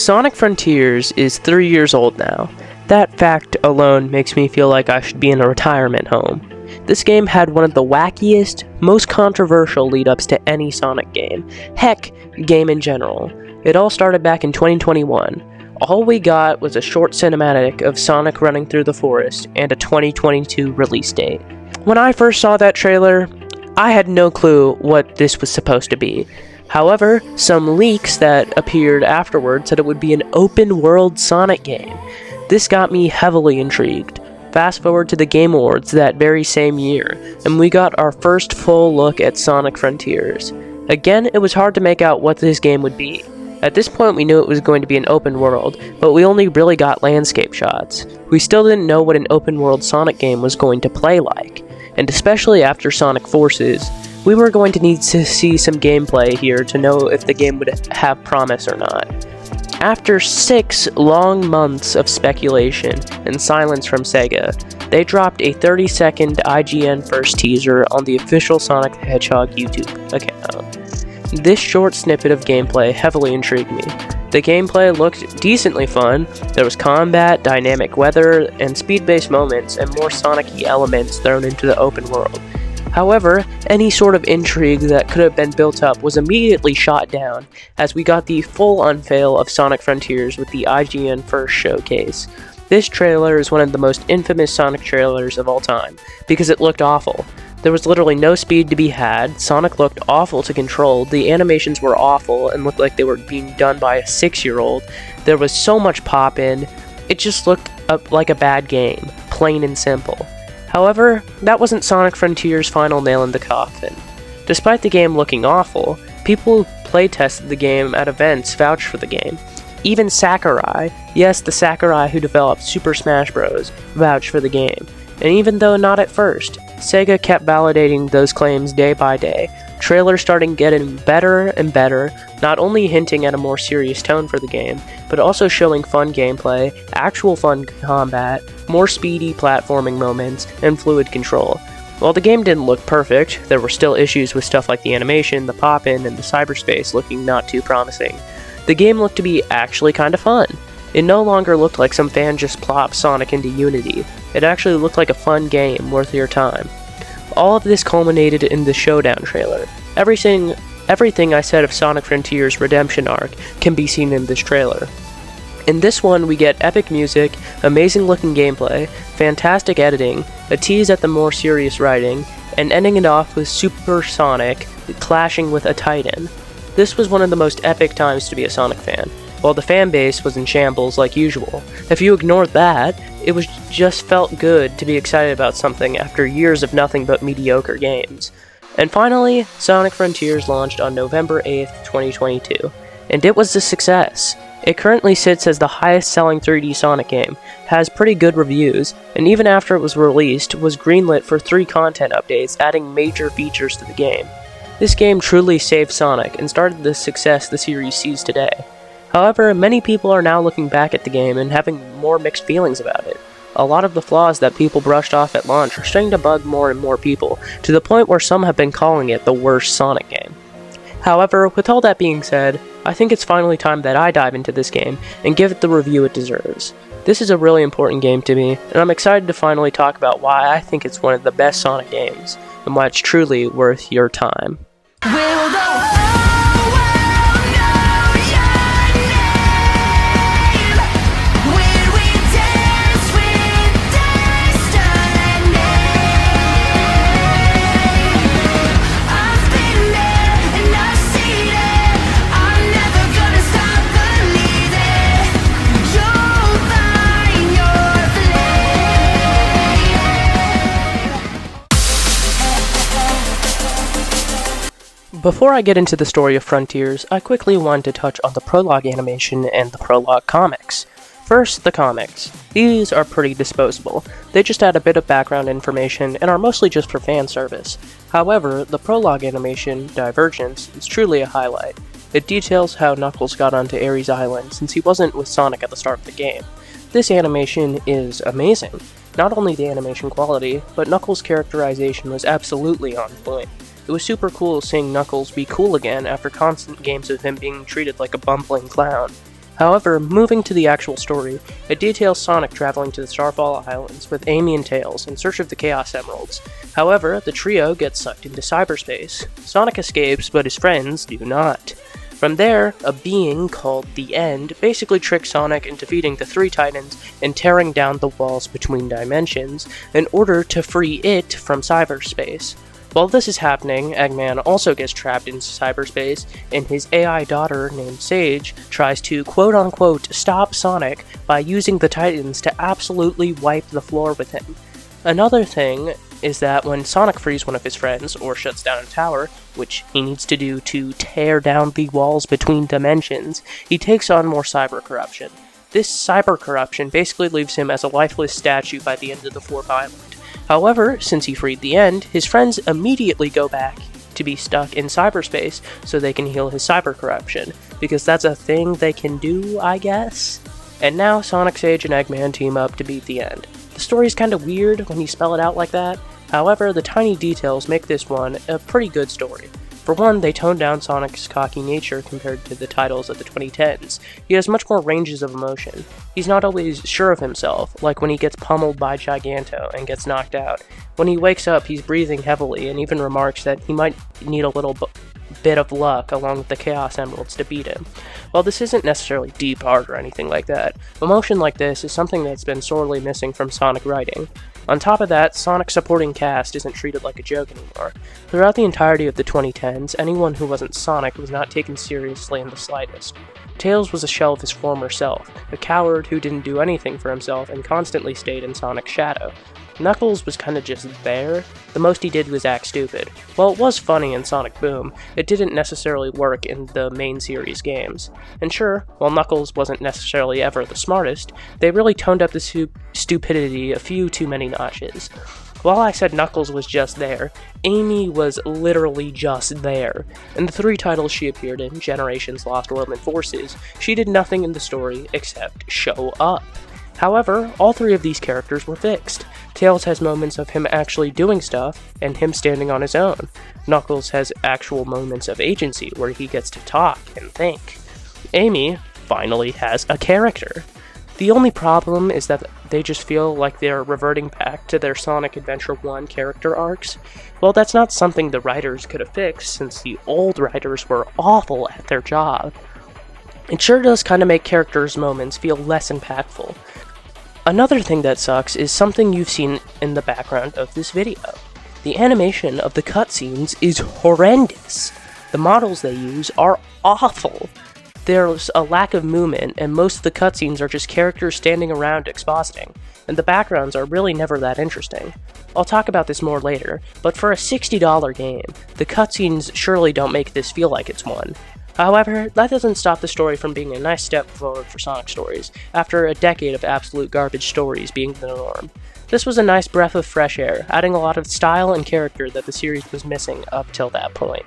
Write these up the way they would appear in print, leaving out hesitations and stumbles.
Sonic Frontiers is 3 years old now. That fact alone makes me feel like I should be in a retirement home. This game had one of the wackiest, most controversial lead-ups to any Sonic game. Heck, game in general. It all started back in 2021. All we got was a short cinematic of Sonic running through the forest and a 2022 release date. When I first saw that trailer, I had no clue what this was supposed to be. However, some leaks that appeared afterward said it would be an open-world Sonic game. This got me heavily intrigued. Fast forward to the Game Awards that very same year, and we got our first full look at Sonic Frontiers. Again, it was hard to make out what this game would be. At this point, we knew it was going to be an open world, but we only really got landscape shots. We still didn't know what an open-world Sonic game was going to play like, and especially after Sonic Forces, we were going to need to see some gameplay here to know if the game would have promise or not. After 6 long months of speculation and silence from Sega, they dropped a 30-second IGN first teaser on the official Sonic the Hedgehog YouTube account. This short snippet of gameplay heavily intrigued me. The gameplay looked decently fun. There was combat, dynamic weather, and speed-based moments, and more Sonic-y elements thrown into the open world. However, any sort of intrigue that could have been built up was immediately shot down, as we got the full unveil of Sonic Frontiers with the IGN First showcase. This trailer is one of the most infamous Sonic trailers of all time, because it looked awful. There was literally no speed to be had, Sonic looked awful to control, the animations were awful and looked like they were being done by a 6-year-old, there was so much pop-in, it just looked like a bad game, plain and simple. However, that wasn't Sonic Frontiers' final nail in the coffin. Despite the game looking awful, people who playtested the game at events vouched for the game. Even Sakurai, yes, the Sakurai who developed Super Smash Bros., vouched for the game. And even though not at first, Sega kept validating those claims day by day, trailers starting getting better and better, not only hinting at a more serious tone for the game, but also showing fun gameplay, actual fun combat, more speedy platforming moments, and fluid control. While the game didn't look perfect, there were still issues with stuff like the animation, the pop-in, and the cyberspace looking not too promising. The game looked to be actually kinda fun. It no longer looked like some fan just plopped Sonic into Unity. It actually looked like a fun game worth your time. All of this culminated in the Showdown trailer. Everything I said of Sonic Frontiers' redemption arc can be seen in this trailer. In this one, we get epic music, amazing looking gameplay, fantastic editing, a tease at the more serious writing, and ending it off with Super Sonic clashing with a Titan. This was one of the most epic times to be a Sonic fan. While the fan base was in shambles like usual, if you ignored that, it was just felt good to be excited about something after years of nothing but mediocre games. And finally, Sonic Frontiers launched on November 8th, 2022, and it was a success. It currently sits as the highest selling 3D Sonic game, has pretty good reviews, and even after it was released, was greenlit for 3 content updates adding major features to the game. This game truly saved Sonic and started the success the series sees today. However, many people are now looking back at the game and having more mixed feelings about it. A lot of the flaws that people brushed off at launch are starting to bug more and more people, to the point where some have been calling it the worst Sonic game. However, with all that being said, I think it's finally time that I dive into this game and give it the review it deserves. This is a really important game to me, and I'm excited to finally talk about why I think it's one of the best Sonic games, and why it's truly worth your time. Before I get into the story of Frontiers, I quickly want to touch on the prologue animation and the prologue comics. First, the comics. These are pretty disposable. They just add a bit of background information and are mostly just for fan service. However, the prologue animation, Divergence, is truly a highlight. It details how Knuckles got onto Ares Island since he wasn't with Sonic at the start of the game. This animation is amazing. Not only the animation quality, but Knuckles' characterization was absolutely on point. It was super cool seeing Knuckles be cool again after constant games of him being treated like a bumbling clown. However, moving to the actual story, it details Sonic traveling to the Starfall Islands with Amy and Tails in search of the Chaos Emeralds. However, the trio gets sucked into cyberspace. Sonic escapes, but his friends do not. From there, a being called The End basically tricks Sonic into defeating the three Titans and tearing down the walls between dimensions in order to free it from cyberspace. While this is happening, Eggman also gets trapped in cyberspace, and his AI daughter named Sage tries to quote-unquote stop Sonic by using the Titans to absolutely wipe the floor with him. Another thing is that when Sonic frees one of his friends, or shuts down a tower, which he needs to do to tear down the walls between dimensions, he takes on more cyber corruption. This cyber corruption basically leaves him as a lifeless statue by the end of the fourth island. However, since he freed The End, his friends immediately go back to be stuck in cyberspace so they can heal his cyber corruption, because that's a thing they can do, I guess? And now Sonic, Sage, and Eggman team up to beat The End. The story's kinda weird when you spell it out like that. However, the tiny details make this one a pretty good story. For one, they toned down Sonic's cocky nature compared to the titles of the 2010s. He has much more ranges of emotion. He's not always sure of himself, like when he gets pummeled by Giganto and gets knocked out. When he wakes up, he's breathing heavily and even remarks that he might need a little bit of luck along with the Chaos Emeralds to beat him. While this isn't necessarily deep art or anything like that, emotion like this is something that's been sorely missing from Sonic writing. On top of that, Sonic's supporting cast isn't treated like a joke anymore. Throughout the entirety of the 2010s, anyone who wasn't Sonic was not taken seriously in the slightest. Tails was a shell of his former self, a coward who didn't do anything for himself and constantly stayed in Sonic's shadow. Knuckles was kinda just there. The most he did was act stupid. While it was funny in Sonic Boom, it didn't necessarily work in the main series games. And sure, while Knuckles wasn't necessarily ever the smartest, they really toned up the stupidity a few too many notches. While I said Knuckles was just there, Amy was literally just there. In the three titles she appeared in, Generations, Lost World, and Forces, she did nothing in the story except show up. However, all three of these characters were fixed. Tails has moments of him actually doing stuff, and him standing on his own. Knuckles has actual moments of agency where he gets to talk and think. Amy finally has a character. The only problem is that they just feel like they're reverting back to their Sonic Adventure 1 character arcs. Well, that's not something the writers could have fixed, since the old writers were awful at their job. It sure does kind of make characters' moments feel less impactful. Another thing that sucks is something you've seen in the background of this video. The animation of the cutscenes is horrendous. The models they use are awful. There's a lack of movement, and most of the cutscenes are just characters standing around expositing, and the backgrounds are really never that interesting. I'll talk about this more later, but for a $60 game, the cutscenes surely don't make this feel like it's one. However, that doesn't stop the story from being a nice step forward for Sonic stories, after a decade of absolute garbage stories being the norm. This was a nice breath of fresh air, adding a lot of style and character that the series was missing up till that point.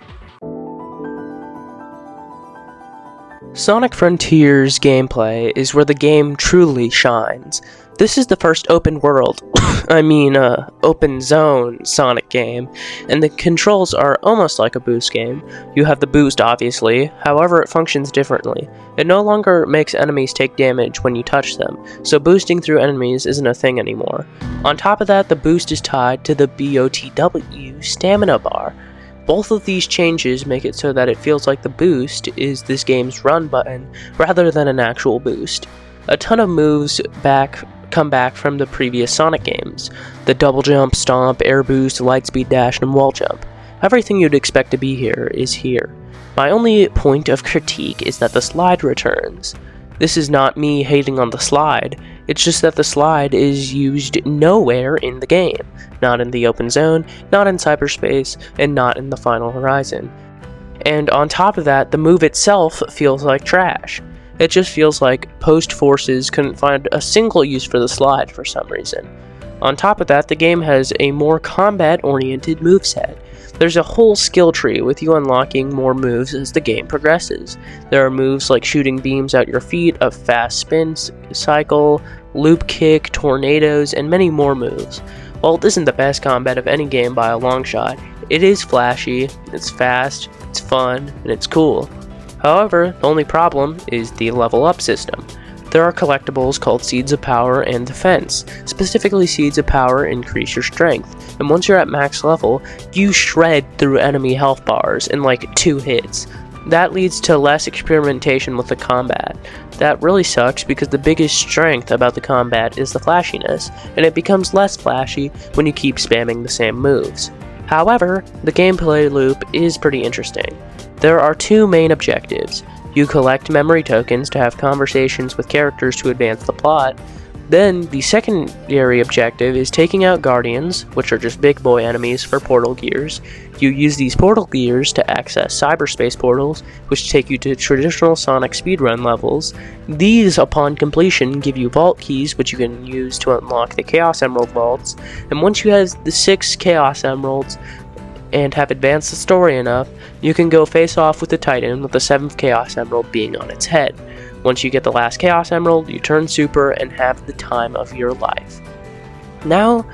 Sonic Frontiers gameplay is where the game truly shines. This is the first open world, open zone Sonic game, and the controls are almost like a boost game. You have the boost, obviously, however it functions differently. It no longer makes enemies take damage when you touch them, so boosting through enemies isn't a thing anymore. On top of that, the boost is tied to the BOTW stamina bar. Both of these changes make it so that it feels like the boost is this game's run button rather than an actual boost. A ton of moves come back from the previous Sonic games. The double jump, stomp, air boost, lightspeed dash, and wall jump. Everything you'd expect to be here is here. My only point of critique is that the slide returns. This is not me hating on the slide, it's just that the slide is used nowhere in the game. Not in the open zone, not in cyberspace, and not in the final horizon. And on top of that, the move itself feels like trash. It just feels like Post Forces couldn't find a single use for the slide for some reason. On top of that, the game has a more combat-oriented moveset. There's a whole skill tree with you unlocking more moves as the game progresses. There are moves like shooting beams out your feet, a fast spin cycle, loop kick, tornadoes, and many more moves. While it isn't the best combat of any game by a long shot, it is flashy, it's fast, it's fun, and it's cool. However, the only problem is the level up system. There are collectibles called Seeds of Power and Defense. Specifically, Seeds of Power increase your strength, and once you're at max level, you shred through enemy health bars in like 2 hits. That leads to less experimentation with the combat. That really sucks because the biggest strength about the combat is the flashiness, and it becomes less flashy when you keep spamming the same moves. However, the gameplay loop is pretty interesting. There are 2 main objectives. You collect memory tokens to have conversations with characters to advance the plot. Then, the secondary objective is taking out Guardians, which are just big boy enemies for portal gears. You use these portal gears to access cyberspace portals, which take you to traditional Sonic speedrun levels. These, upon completion, give you vault keys, which you can use to unlock the Chaos Emerald vaults. And once you have the 6 Chaos Emeralds, and have advanced the story enough, you can go face off with the Titan with the 7th Chaos Emerald being on its head. Once you get the last Chaos Emerald, you turn super and have the time of your life. Now,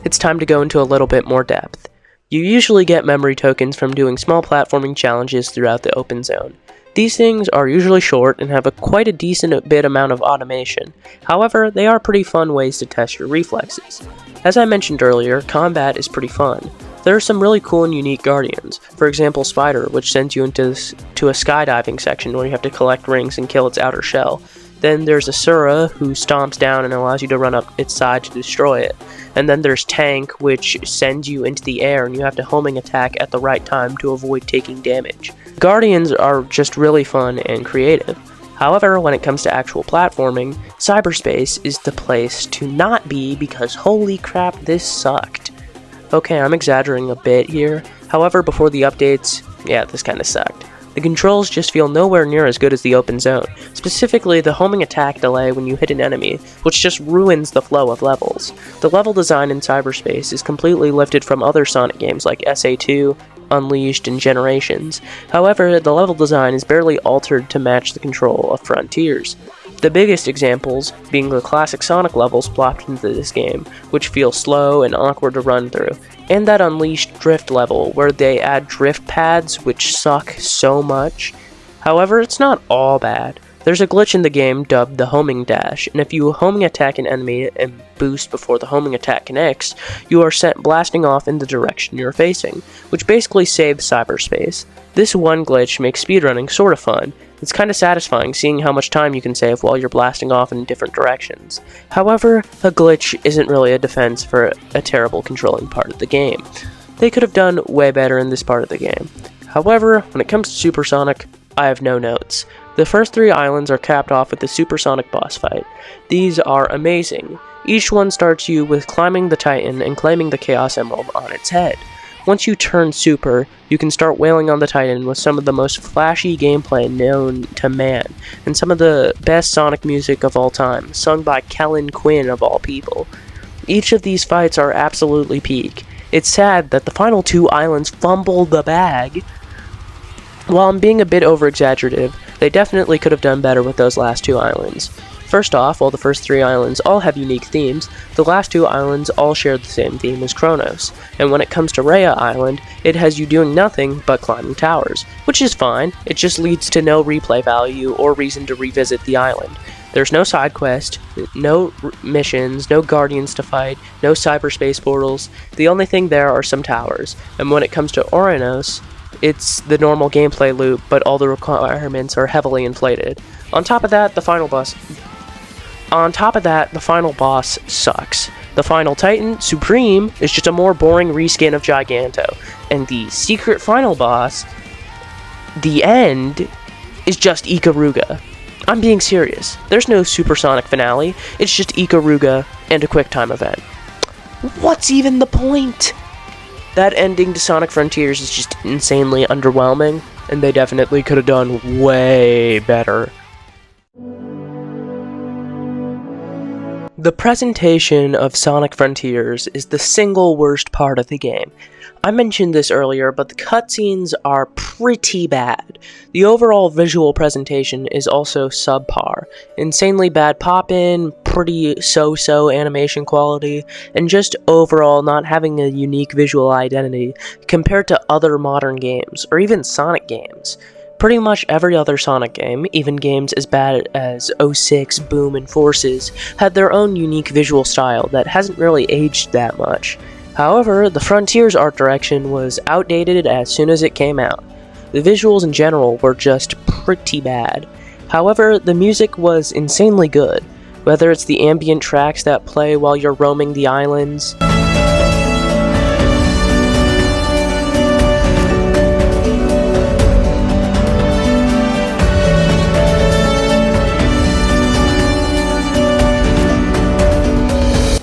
it's time to go into a little bit more depth. You usually get memory tokens from doing small platforming challenges throughout the open zone. These things are usually short and have quite a decent bit amount of automation. However, they are pretty fun ways to test your reflexes. As I mentioned earlier, combat is pretty fun. There are some really cool and unique Guardians. For example, Spider, which sends you into a skydiving section where you have to collect rings and kill its outer shell. Then there's Asura, who stomps down and allows you to run up its side to destroy it. And then there's Tank, which sends you into the air and you have to homing attack at the right time to avoid taking damage. Guardians are just really fun and creative. However, when it comes to actual platforming, cyberspace is the place to not be because holy crap, this sucked. Okay, I'm exaggerating a bit here. However, before the updates, yeah, this kinda sucked. The controls just feel nowhere near as good as the open zone, specifically the homing attack delay when you hit an enemy, which just ruins the flow of levels. The level design in cyberspace is completely lifted from other Sonic games like SA2, Unleashed, and Generations. However, the level design is barely altered to match the control of Frontiers. The biggest examples being the classic Sonic levels plopped into this game, which feel slow and awkward to run through, and that Unleashed drift level where they add drift pads which suck so much. However, it's not all bad. There's a glitch in the game dubbed the homing dash, and if you homing attack an enemy and boost before the homing attack connects, you are sent blasting off in the direction you're facing, which basically saves cyberspace. This one glitch makes speedrunning sorta fun. It's kinda satisfying seeing how much time you can save while you're blasting off in different directions. However, a glitch isn't really a defense for a terrible controlling part of the game. They could have done way better in this part of the game. However, when it comes to Supersonic, I have no notes. The first 3 islands are capped off with the Supersonic boss fight. These are amazing. Each one starts you with climbing the Titan and claiming the Chaos Emerald on its head. Once you turn super, you can start wailing on the Titan with some of the most flashy gameplay known to man, and some of the best Sonic music of all time, sung by Kellen Quinn of all people. Each of these fights are absolutely peak. It's sad that the final 2 islands fumble the bag. While I'm being a bit over-exaggerative, they definitely could have done better with those last 2 islands. First off, while the first 3 islands all have unique themes, the last 2 islands all share the same theme as Kronos, and when it comes to Rhea Island, it has you doing nothing but climbing towers, which is fine, it just leads to no replay value or reason to revisit the island. There's no side quest, no missions, no guardians to fight, no cyberspace portals, the only thing there are some towers, and when it comes to Oranos, it's the normal gameplay loop, but all the requirements are heavily inflated. On top of that, the final boss sucks. The final Titan, Supreme, is just a more boring reskin of Giganto. And the secret final boss, the end, is just Ikaruga. I'm being serious. There's no Supersonic finale, it's just Ikaruga and a QuickTime event. What's even the point? That ending to Sonic Frontiers is just insanely underwhelming, and they definitely could have done way better. The presentation of Sonic Frontiers is the single worst part of the game. I mentioned this earlier, but the cutscenes are pretty bad. The overall visual presentation is also subpar. Insanely bad pop-in, pretty so-so animation quality, and just overall not having a unique visual identity compared to other modern games, or even Sonic games. Pretty much every other Sonic game, even games as bad as 06, Boom, and Forces, had their own unique visual style that hasn't really aged that much. However, the Frontiers art direction was outdated as soon as it came out. The visuals in general were just pretty bad. However, the music was insanely good, whether it's the ambient tracks that play while you're roaming the islands,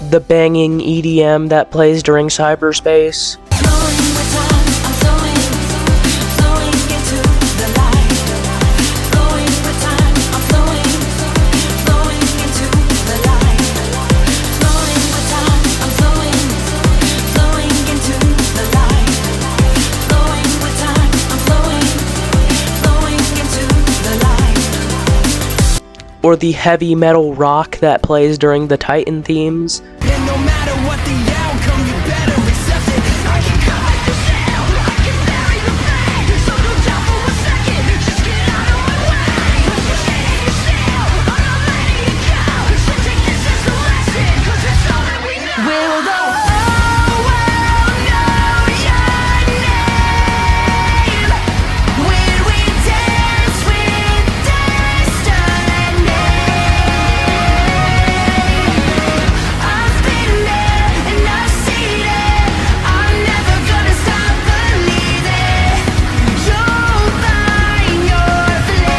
the banging EDM that plays during cyberspace, or the heavy metal rock that plays during the Titan themes. And no matter what the outcome, you better accept it. I can cut the sound, I can bury the pain. So don't doubt for a second, just get out of my way. You're standing still, I'm not letting you go. So take this as a lesson, 'cause it's all that we know. Will the whole world know your name? When we dance with destiny. I've been there and I've seen it. I'm never gonna stop believing. You'll find your flame.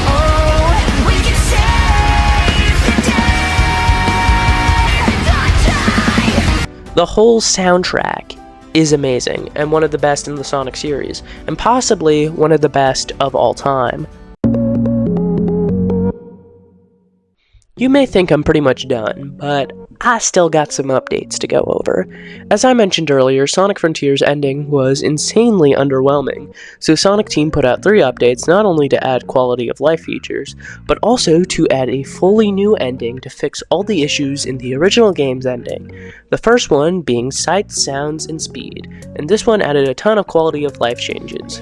Oh, we can save the day. Don't die. The whole soundtrack is amazing and one of the best in the Sonic series, and possibly one of the best of all time. You may think I'm pretty much done, but I still got some updates to go over. As I mentioned earlier, Sonic Frontiers ending was insanely underwhelming, so Sonic Team put out 3 updates not only to add quality of life features, but also to add a fully new ending to fix all the issues in the original game's ending. The first one being sight, sounds, and speed, and this one added a ton of quality of life changes.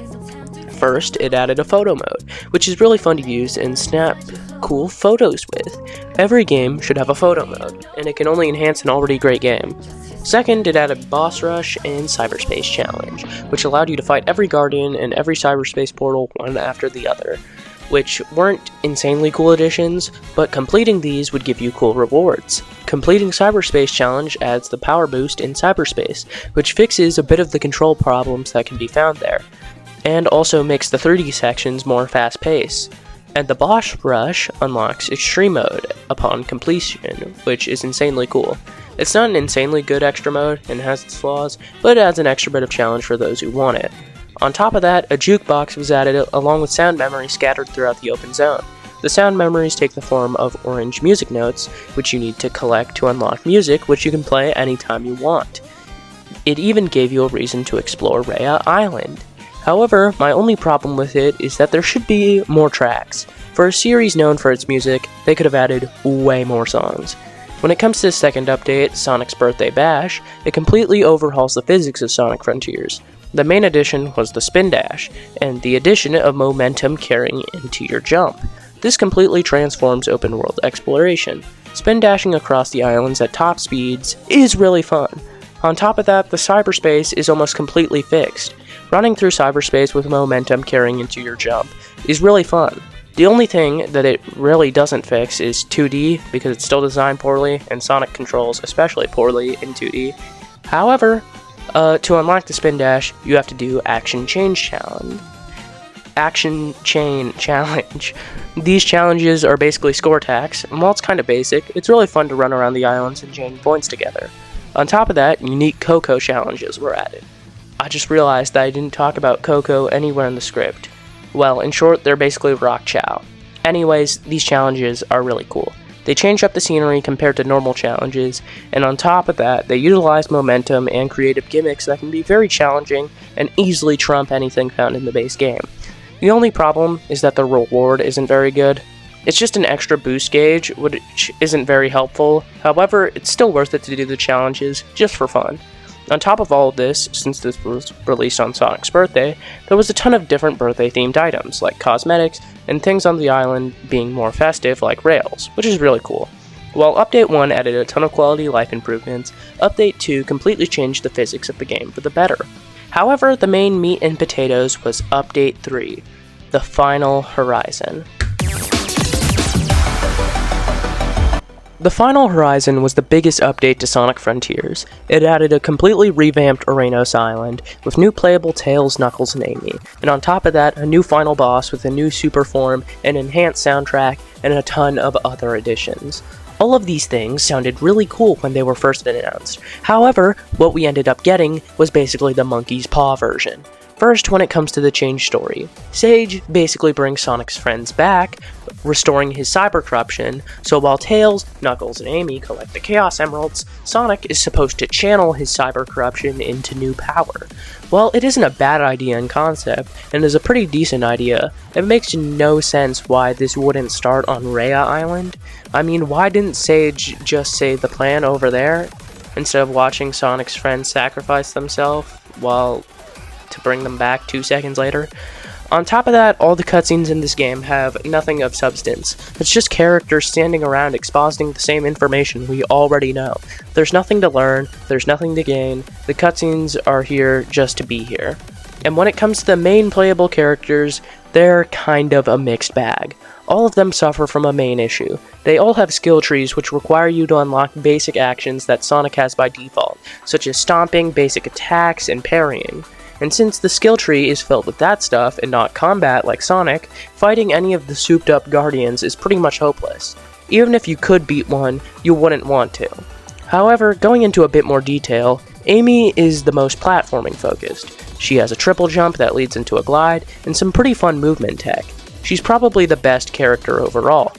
First, it added a photo mode, which is really fun to use and snap cool photos with. Every game should have a photo mode, and it can only enhance an already great game. Second, it added Boss Rush and Cyberspace Challenge, which allowed you to fight every Guardian and every cyberspace portal one after the other, which weren't insanely cool additions, but completing these would give you cool rewards. Completing Cyberspace Challenge adds the power boost in cyberspace, which fixes a bit of the control problems that can be found there, and also makes the 3D sections more fast-paced. And the Boss Rush unlocks Extreme Mode upon completion, which is insanely cool. It's not an insanely good extra mode and has its flaws, but it adds an extra bit of challenge for those who want it. On top of that, a jukebox was added along with sound memory scattered throughout the open zone. The sound memories take the form of orange music notes, which you need to collect to unlock music, which you can play anytime you want. It even gave you a reason to explore Rhea Island. However, my only problem with it is that there should be more tracks. For a series known for its music, they could have added way more songs. When it comes to the second update, Sonic's Birthday Bash, it completely overhauls the physics of Sonic Frontiers. The main addition was the Spin Dash, and the addition of momentum carrying into your jump. This completely transforms open world exploration. Spin dashing across the islands at top speeds is really fun. On top of that, the cyberspace is almost completely fixed. Running through cyberspace with momentum carrying into your jump is really fun. The only thing that it really doesn't fix is 2D, because it's still designed poorly, and Sonic controls especially poorly in 2D. However, to unlock the Spin Dash, you have to do Action Chain Challenge. These challenges are basically score attacks, and while it's kind of basic, it's really fun to run around the islands and chain points together. On top of that, unique Coco challenges were added. I just realized that I didn't talk about Coco anywhere in the script. Well, in short, they're basically Rock Chow. Anyways, these challenges are really cool. They change up the scenery compared to normal challenges, and on top of that, they utilize momentum and creative gimmicks that can be very challenging and easily trump anything found in the base game. The only problem is that the reward isn't very good. It's just an extra boost gauge, which isn't very helpful. However, it's still worth it to do the challenges, just for fun. On top of all of this, since this was released on Sonic's birthday, there was a ton of different birthday-themed items, like cosmetics, and things on the island being more festive, like rails, which is really cool. While Update 1 added a ton of quality life improvements, Update 2 completely changed the physics of the game for the better. However, the main meat and potatoes was Update 3, The Final Horizon. The Final Horizon was the biggest update to Sonic Frontiers. It added a completely revamped Arenos Island, with new playable Tails, Knuckles, and Amy, and on top of that, a new final boss with a new super form, an enhanced soundtrack, and a ton of other additions. All of these things sounded really cool when they were first announced. However, what we ended up getting was basically the monkey's paw version. First, when it comes to the change story, Sage basically brings Sonic's friends back, restoring his cyber corruption, so while Tails, Knuckles, and Amy collect the Chaos Emeralds, Sonic is supposed to channel his cyber corruption into new power. While it isn't a bad idea in concept, and is a pretty decent idea, it makes no sense why this wouldn't start on Rhea Island. I mean, why didn't Sage just say the plan over there, instead of watching Sonic's friends sacrifice themselves to bring them back 2 seconds later? On top of that, all the cutscenes in this game have nothing of substance. It's just characters standing around expositing the same information we already know. There's nothing to learn, there's nothing to gain, the cutscenes are here just to be here. And when it comes to the main playable characters, they're kind of a mixed bag. All of them suffer from a main issue. They all have skill trees which require you to unlock basic actions that Sonic has by default, such as stomping, basic attacks, and parrying. And since the skill tree is filled with that stuff and not combat like Sonic, fighting any of the souped up Guardians is pretty much hopeless. Even if you could beat one, you wouldn't want to. However, going into a bit more detail, Amy is the most platforming focused. She has a triple jump that leads into a glide, and some pretty fun movement tech. She's probably the best character overall.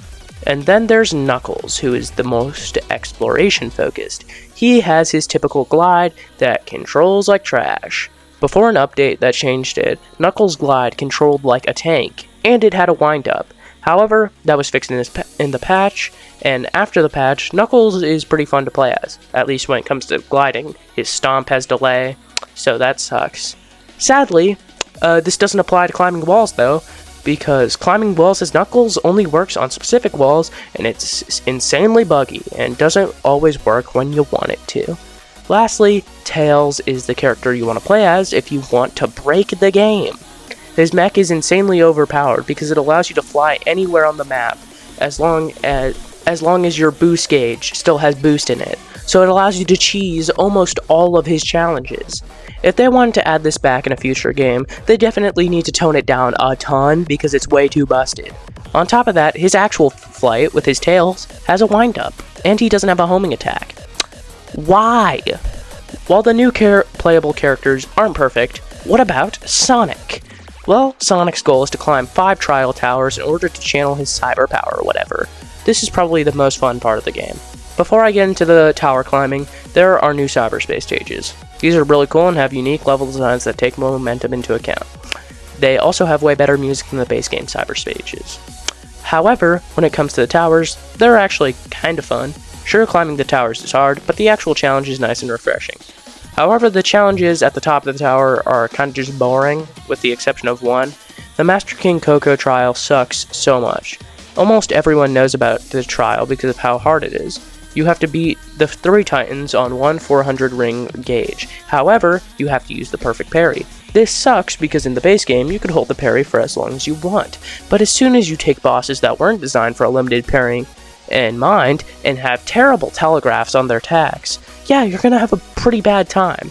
And then there's Knuckles, who is the most exploration focused. He has his typical glide that controls like trash. Before an update that changed it, Knuckles' glide controlled like a tank, and it had a wind-up. However, that was fixed in the patch, and after the patch, Knuckles is pretty fun to play as, at least when it comes to gliding. His stomp has delay, so that sucks. Sadly, this doesn't apply to climbing walls though, because climbing walls as Knuckles only works on specific walls, and it's insanely buggy, and doesn't always work when you want it to. Lastly, Tails is the character you want to play as if you want to break the game. His mech is insanely overpowered because it allows you to fly anywhere on the map as long as your boost gauge still has boost in it, so it allows you to cheese almost all of his challenges. If they wanted to add this back in a future game, they definitely need to tone it down a ton because it's way too busted. On top of that, his actual flight with his tails has a wind-up, and he doesn't have a homing attack. Why? While the new playable characters aren't perfect, what about Sonic? Well, Sonic's goal is to climb 5 trial towers in order to channel his cyber power or whatever. This is probably the most fun part of the game. Before I get into the tower climbing, there are new cyberspace stages. These are really cool and have unique level designs that take momentum into account. They also have way better music than the base game cyberstages. However, when it comes to the towers, they're actually kind of fun. Sure, climbing the towers is hard, but the actual challenge is nice and refreshing. However, the challenges at the top of the tower are kind of just boring, with the exception of one. The Master King Coco trial sucks so much. Almost everyone knows about the trial because of how hard it is. You have to beat the 3 Titans on one 400 ring gauge. However, you have to use the perfect parry. This sucks because in the base game, you can hold the parry for as long as you want. But as soon as you take bosses that weren't designed for a limited parrying in mind and have terrible telegraphs on their attacks, yeah, you're gonna have a pretty bad time.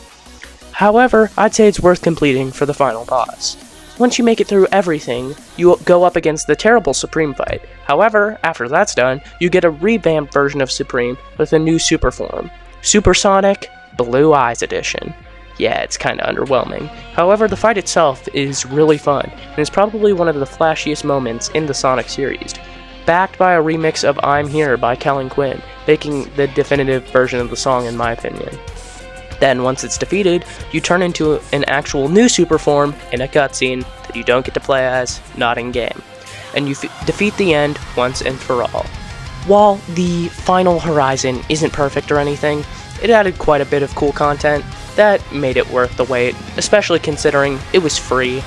However, I'd say it's worth completing for the final boss. Once you make it through everything, you go up against the terrible Supreme fight. However, after that's done, you get a revamped version of Supreme with a new super form. Super Sonic Blue Eyes Edition. Yeah, it's kinda underwhelming. However, the fight itself is really fun, and is probably one of the flashiest moments in the Sonic series. Backed by a remix of I'm Here by Kellen Quinn, making the definitive version of the song in my opinion. Then, once it's defeated, you turn into an actual new super form in a cutscene that you don't get to play as, not in-game. And you defeat the end once and for all. While the Final Horizon isn't perfect or anything, it added quite a bit of cool content. That made it worth the wait, especially considering it was free.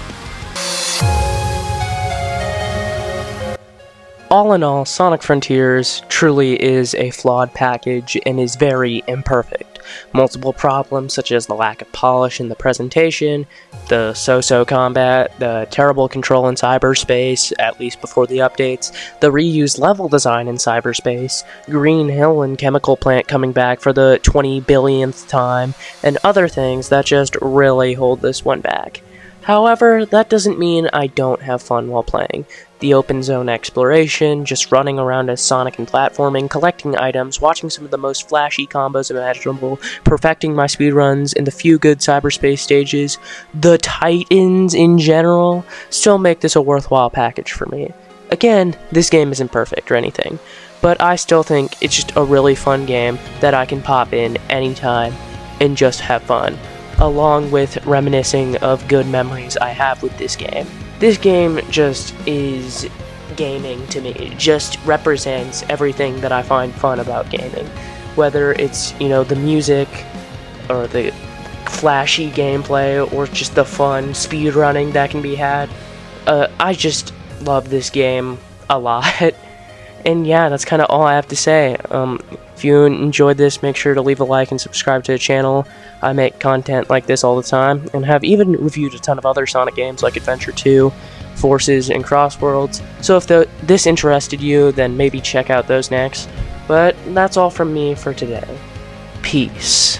All in all, Sonic Frontiers truly is a flawed package and is very imperfect. Multiple problems such as the lack of polish in the presentation, the so-so combat, the terrible control in cyberspace, at least before the updates, the reused level design in cyberspace, Green Hill and Chemical Plant coming back for the 20 billionth time, and other things that just really hold this one back. However, that doesn't mean I don't have fun while playing. The open zone exploration, just running around as Sonic and platforming, collecting items, watching some of the most flashy combos imaginable, perfecting my speedruns in the few good cyberspace stages, the Titans in general, still make this a worthwhile package for me. Again, this game isn't perfect or anything, but I still think it's just a really fun game that I can pop in anytime and just have fun, along with reminiscing of good memories I have with this game. This game just is gaming to me. It just represents everything that I find fun about gaming. Whether it's, the music, or the flashy gameplay, or just the fun speedrunning that can be had. I just love this game a lot. And yeah, that's kind of all I have to say. If you enjoyed this, make sure to leave a like and subscribe to the channel. I make content like this all the time, and have even reviewed a ton of other Sonic games like Adventure 2, Forces, and Crossworlds. So if this interested you, then maybe check out those next. But that's all from me for today. Peace.